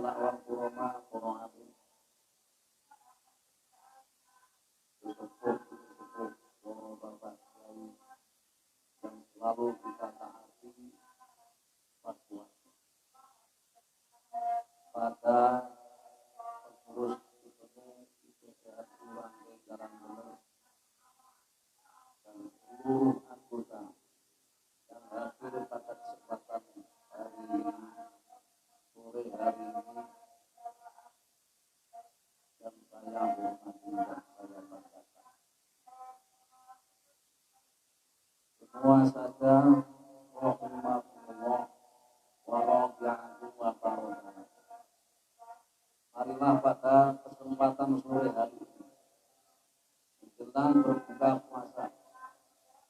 lawan kuroma api sesepuh bapak kiai yang selalu kita taati fatwa pada pengurus itu sehat kurang jalan benar dan seluruh anggota yang hadir pada kesempatan hari sore hari ini yang saya hormati dan saya banggakan. Semua saja rahimahullah wa radiyallahu wa barakatuh. Marilah pada kesempatan sore hari ini menjelang berbuka puasa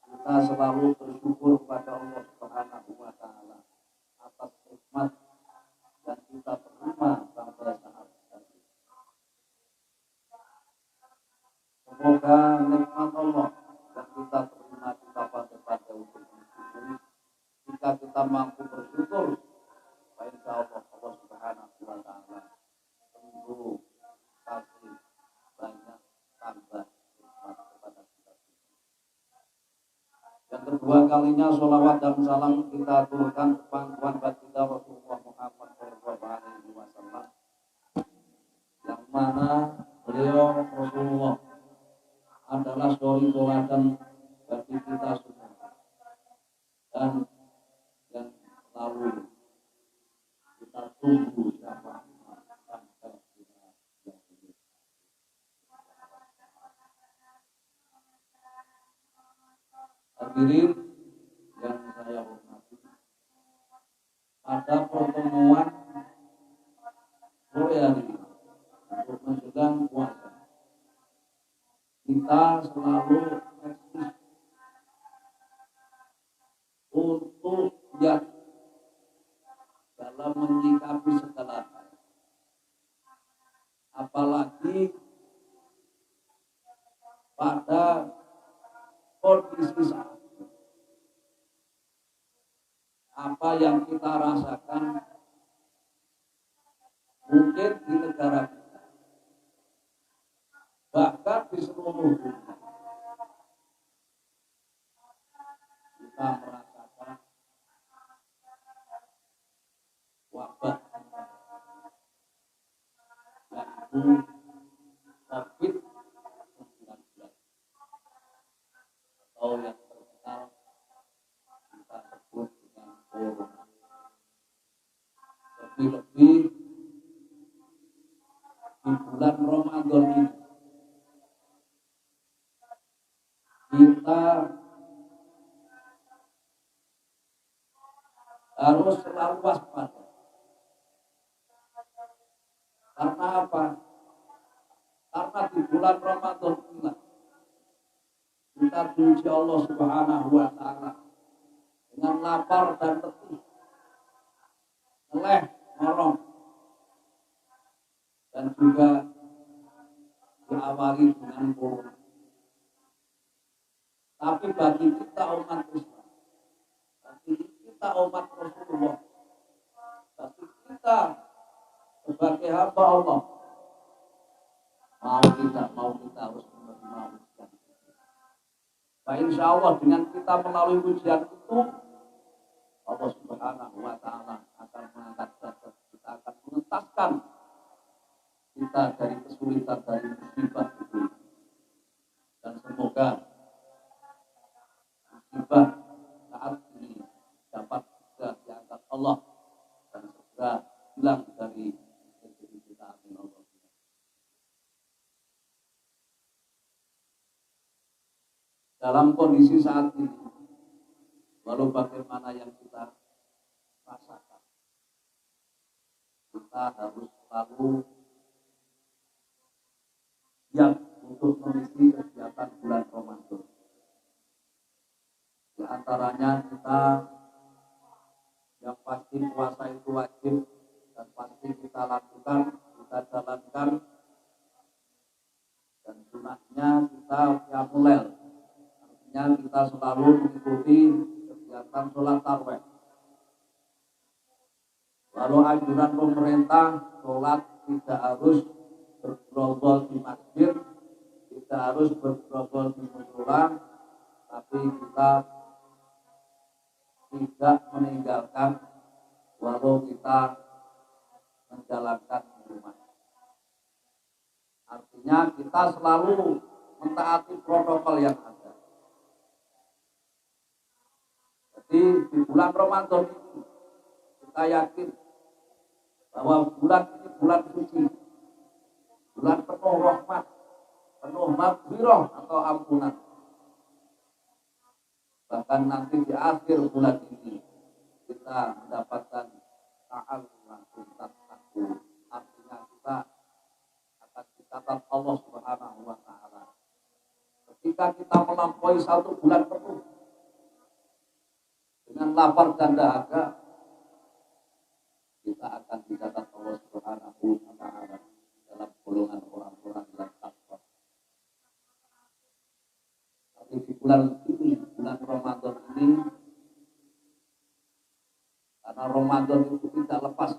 kita selalu bersyukur kepada Allah Subhanahu wa taala atas nikmat yang kita terima sampai saat ini. Semoga nikmat Allah yang kita terima kita pada untuk bersyukur. Jika kita mampu bersyukur, insya Allah Allah Subhanahu wa taala tentu kasih banyak tambah nikmat kepada kita. Yang kedua kalinya sholawat dan salam kita aturkan pangkuan baginda Rasulullah Muhammad SAW, yang mana beliau Rasulullah adalah suri teladan bagi kita semua dan yang selalu kita tunggu siapa sampai kita yakin. Hadirin yang saya hormati, pada pertemuan sore hari ini untuk menjelang puasa kita selalu eksis untuk giat dalam menyikapi segala hal, apalagi pada kondisi saat ini. Apa yang kita rasakan mungkin di negara kita, bahkan di seluruh dunia, kita merasakan wabah yaitu COVID-19 atau yang terkenal kita sebut dengan corona. Lebih-lebih di bulan Ramadan ini kita harus selalu waspada. Karena apa? Karena di bulan Ramadan ini kita diuji Allah Subhanahu wa taala dengan lapar dan letih, meleh, morong, dan juga diawali dengan corona. Tapi bagi kita umat Islam, bagi kita umat Rasulullah, bagi kita sebagai hamba Allah, mau tidak mau kita harus menerima ujian. Nah, insya Allah dengan kita melalui ujian itu, Allah Subhanahu wa taala akan mengangkat derajat kita, akan mengentaskan kita dari kesulitan, dari musibah itu. Dan semoga musibah saat ini dapat segera diangkat Allah dan segera hilang dari negeri kita. Amin Allah. Dalam kondisi saat ini, walau bagaimana yang kita rasakan, kita harus selalu siap untuk mengisi kegiatan bulan Ramadan. Di antaranya kita yang pasti puasa itu wajib dan pasti kita lakukan, kita jalankan, dan sunahnya kita qiyamul lail. Artinya kita selalu mengikuti kegiatan sholat tarawih. Lalu anjuran pemerintah sholat tidak harus bergerombol di masjid, tidak harus bergerombol di musola, tapi kita tidak meninggalkan walau kita menjalankan di rumah. Artinya kita selalu mentaati protokol yang ada. Jadi di bulan Ramadan ini kita yakin bahwa bulan ini bulan suci, bulan penuh rahmat, penuh maghfirah atau ampunan. Bahkan nanti di akhir bulan ini kita mendapatkan ta'alluman tattaqu. Artinya kita akan dicatat Allah Subhanahu wa taala. Ketika kita melampaui satu bulan penuh dengan lapar dan dahaga, kita akan dicatat Allah Subhanahu wa taala dalam golongan orang-orang yang takwa. Tapi di bulan ini, bulan Ramadan ini, karena Ramadan itu tidak lepas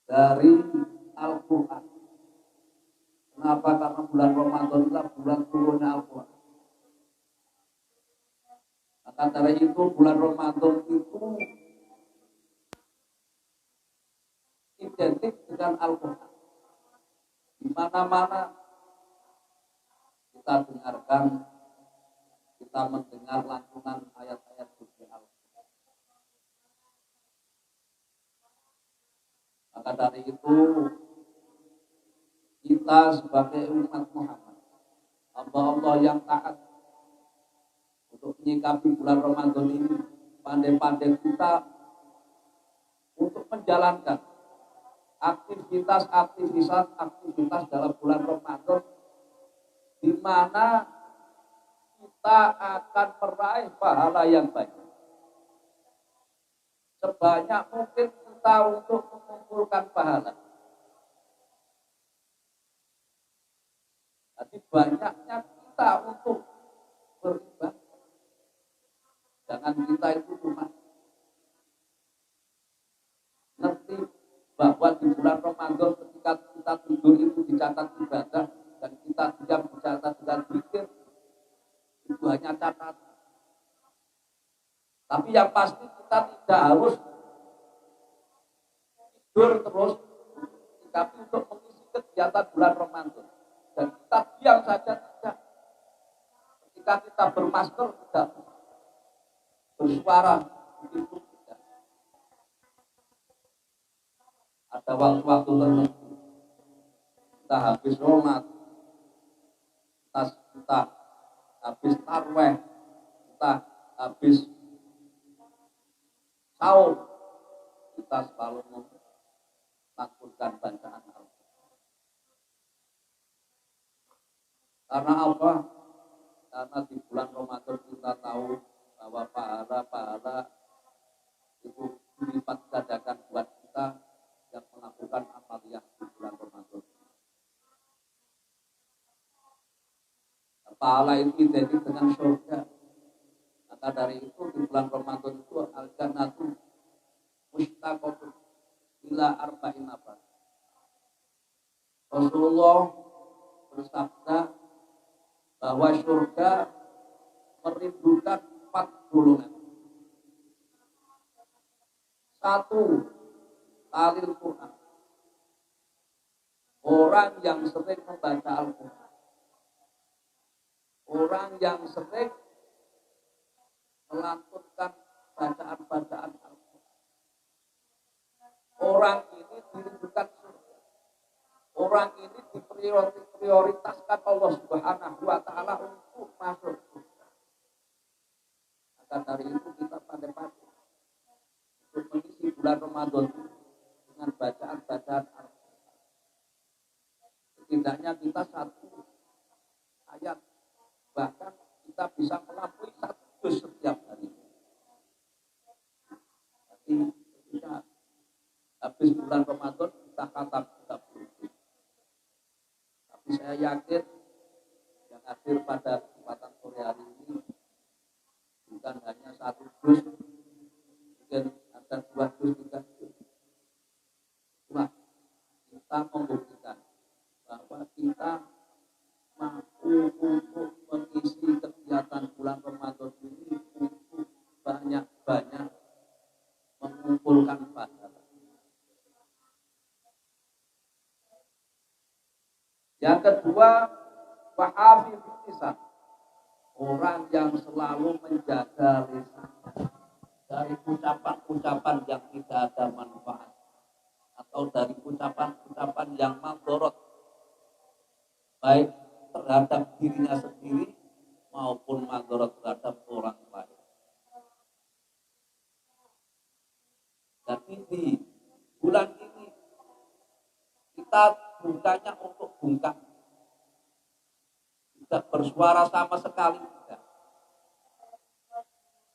dari Al-Quran. Kenapa? Karena bulan Ramadan adalah bulan turunnya Al-Quran. Maka dari itu bulan Ramadan itu identik dengan Al-Quran. Di mana-mana kita dengarkan, kita mendengar lantunan ayat-ayat suci Al-Quran. Maka dari itu kita sebagai umat Muhammad, hamba-Allah yang taat, untuk menyikapi bulan Ramadan ini, pandai-pandai kita untuk menjalankan aktivitas dalam bulan Ramadan, di mana kita akan meraih pahala yang baik. Sebanyak mungkin kita untuk mengumpulkan pahala. Jadi banyaknya kita untuk beribadah. Jangan kita itu cuma ngerti bahwa di bulan Ramadan ketika kita tidur itu dicatat ibadah dan kita diam dicatat dengan zikir, itu hanya catatan. Tapi yang pasti kita tidak harus tidur terus, tapi untuk mengisi kegiatan bulan Ramadan. Dan kita diam saja tidak. Ketika kita bermasker tidak, bersuara itu tidak. Ada waktu-waktu tertentu kita habis sholat, kita habis tarweh, kita habis sahur, kita selalu melakukan bacaan Al-Quran. Karena apa? Karena di bulan Ramadan kita tahu bahwa pahala-pahala itu dilipat gandakan buat kita yang melakukan amaliyah di bulan Ramadan. Pahala itu identik dengan surga. Maka dari itu di bulan Ramadan itu al-jannatu mustaqotun ila arba'in nafar. Rasulullah bersabda bahwa surga merindukan 4 golongan. 1, talil Quran. Orang yang sering membaca Al-Quran. Orang yang sering melantunkan bacaan-bacaan Al-Quran. Orang ini dirindukan surga. Orang ini diprioritaskan Allah Subhanahu wa taala untuk masuk surga. Maka dari itu kita pandai-pandai untuk mengisi bulan Ramadan dengan bacaan-bacaan Al-Quran. Setidaknya kita 1 ayat, bahkan kita bisa melampaui 1 juz setiap hari. Jadi ketika habis bulan Ramadan kita khatam 30 juz. Tapi saya yakin yang hadir pada kesempatan sore hari ini bukan hanya 1 juz, mungkin dan 2 juz 3 juz. Itulah kita membuktikan bahwa kita mampu untuk mengisi kegiatan bulan Ramadan ini untuk banyak-banyak mengumpulkan pahala. Yang kedua, wahafidhil lisan, orang yang selalu menjaga lisan dari ucapan-ucapan yang tidak ada manfaat atau dari ucapan-ucapan yang madorot baik terhadap dirinya sendiri maupun madorot terhadap orang lain. Jadi di bulan ini kita bukannya untuk bungkam, tidak bersuara sama sekali tidak.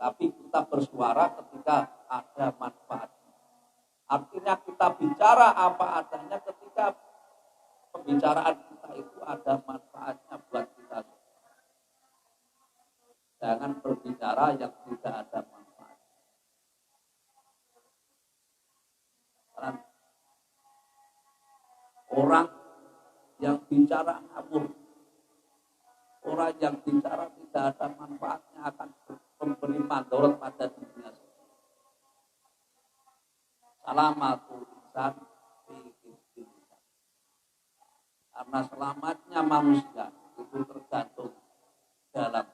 Tapi kita bersuara ketika ada manfaat. Artinya kita bicara apa adanya ketika pembicaraan kita itu ada manfaatnya buat kita. Jangan berbicara yang tidak ada manfaat. Karena orang yang bicara ngawur, orang yang bicara tidak ada manfaatnya akan memberi mandorot pada dirinya sendiri. Salamatul insan fi lisan. Karena selamatnya manusia itu tergantung dalam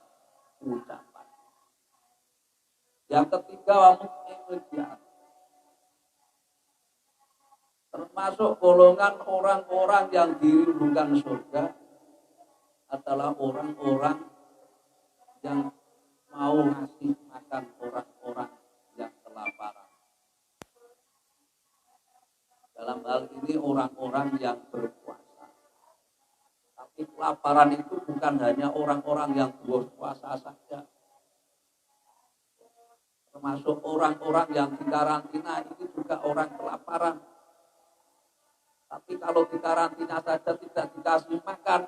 ucapan. Yang ketiga, wa termasuk golongan orang-orang yang dirindukan surga adalah orang-orang yang mau ngasih makan orang-orang yang kelaparan. Dalam hal ini orang-orang yang berpuasa. Tapi kelaparan itu bukan hanya orang-orang yang berpuasa saja. Termasuk orang-orang yang di karantina ini juga orang kelaparan. Tapi kalau di karantina saja tidak dikasih makan,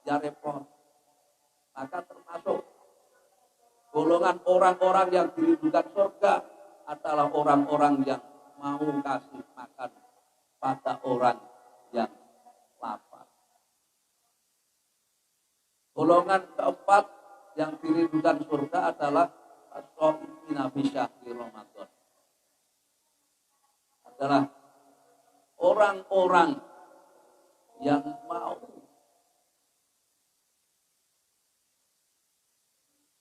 ya repot. Maka termasuk golongan orang-orang yang dirindukan surga adalah orang-orang yang mau kasih makan pada orang yang lapar. Golongan keempat yang dirindukan surga adalah as-shaimina fi syahri Ramadan. Adalah orang-orang yang mau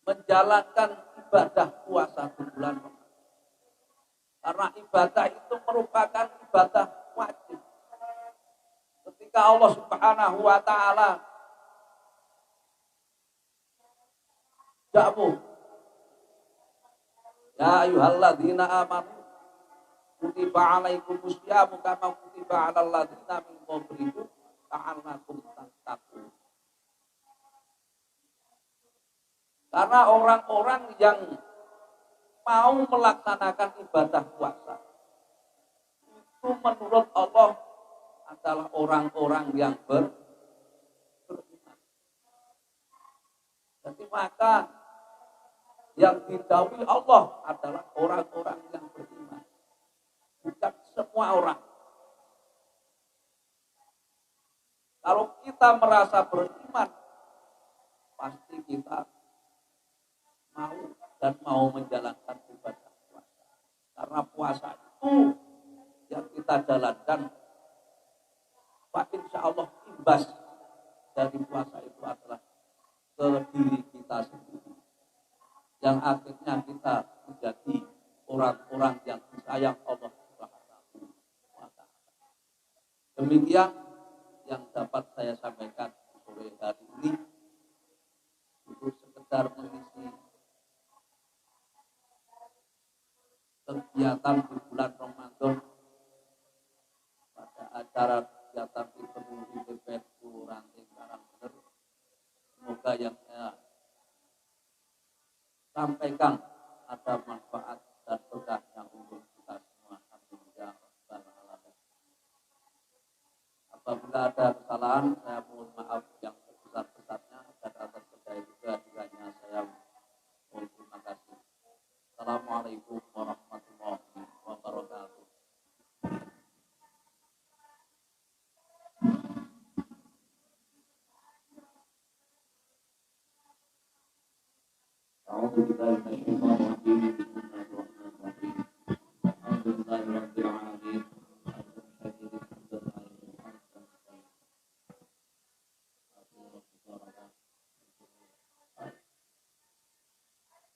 menjalankan ibadah puasa di bulan Ramadan. Karena ibadah itu merupakan ibadah wajib. Ketika Allah Subhanahu wa taala ja'u ya ayyuhalladzina amanu kutiba alaikumus syiyamu kama kutiba alal ladzina min qablikum la'allakum tattaqun. Karena orang-orang yang mau melaksanakan ibadah puasa itu menurut Allah adalah orang-orang yang beriman. Jadi maka yang didhawuhi Allah adalah orang-orang yang beriman, bukan semua orang. Kalau kita merasa beriman, pasti kita mau menjalankan ibadah puasa. Karena puasa itu yang kita jalankan, Pak, insya Allah imbas dari puasa itu adalah ke diri kita sendiri. Yang akhirnya kita menjadi orang-orang yang disayang Allah Subhanahu wa taala. Demikian yang dapat saya sampaikan sore hari ini untuk sekedar mengisi kegiatan di bulan Ramadan pada acara kegiatan bertemu di BPSU Ranting Karangbener. Semoga yang saya sampaikan ada manfaat dan berkahnya untuk kita semua. Amin ya rabbal alamin. Apabila ada kesalahan, saya mohon maaf yang sebesar-besarnya, dan atas percaya juga kiranya saya mohon terima kasih. Assalamualaikum warahmatullahi wabarakatuh.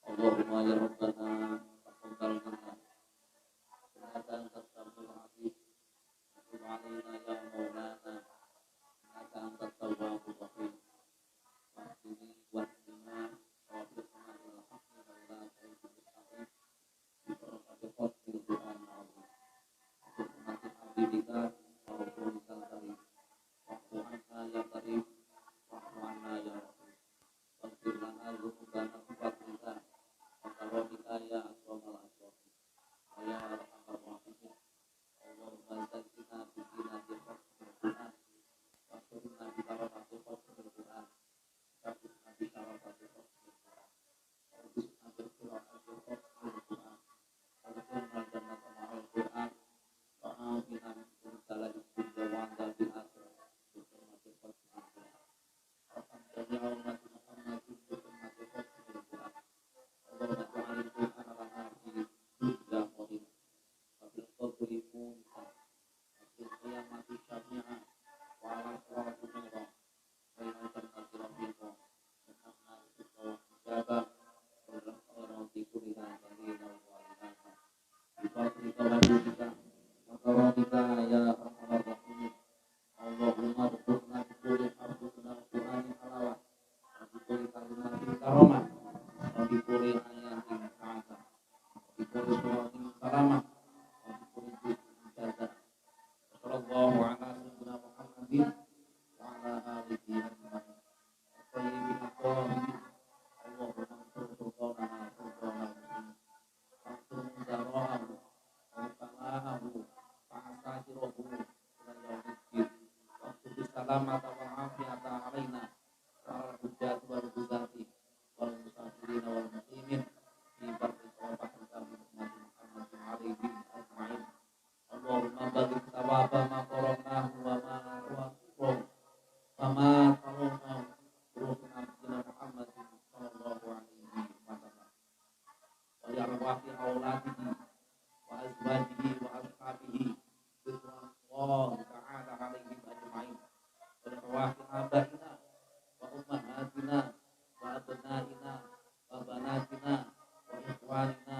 Allahumma ya Rabbana taqabbal minna innaka antas samiul alim wa tub alaina ya maulana innaka antat tawwabur rahim wahdini wahdina wafiqna lil haqqi wa la tayyibul mustaqim bi barakati fadlil Qur'an al-azim bi hurmati habibika wa rasulika karim wa'fu anna ya karim wa'fu anna ya rahim waghfir lana dzunubana bi fadlika wa karamika ya akramal akramin wa ya arhamar rahimin Allahumma zakkina bi zinatil fadlil Qur'an wa akhirna bi barakati fadlil Qur'an Sabitna bi barakati fadlil Qur'an Wabisna bi barakati fadlil Qur'an Adkhilna jannata ma'al Qur'an wa amina min kulli salahid dunya wa adzabil akhirah bi hurmati fadlil Qur'an Rahmatan ya ummati Muhammadin bi hurmati fadlil Qur'an Allahumma ja'alil Qur'ana lana fi dunya qadima wa fil qabri munisa wa fil qiyamati syafi'a wa ala sirati nura wa ila jannati rafiqa innaka tusawwa ijaba wa ila khairati kulliha dalila wa ilaha bi fadlika wa judika wa karamika ya arhamar rahimin Allahumma rzuqna bi kulli harfin min al-Qur'ani halawah wa bi kulli kalimatin karamah wa bi kulli ayatin sa'adah wa bi kulli suratin salamah wa bi kulli juz'in ijazah sallallahu ala sayyidina Muhammadin wa ala alihi ajma'in tayyibin tahirin Allahumma ansur sultanana sultanal muslimin ansur mudara'ahu wa salaahu wa asakirahu ila yaumiddin wa ansur bisalamata wal afiyata alaina wa ala hujjati wal hudati wal musafirina wal muslimin fi barri wa bahri kami Muhammadin alaihi ajma'in Allahumma barik thawaba ma qara'nahu wa ma huwa Fama tarona Ruhna Abdina Muhammadin Sallallahu alaihi wasallam Wa li arwahi awladihi Wa azwajihi wa ashabihi Ridwanullah ta'ala alaihim ajma'in Wa li arwahi abaina Wa ummahatina Wa abnaina Wa banatina Wa ikhwanina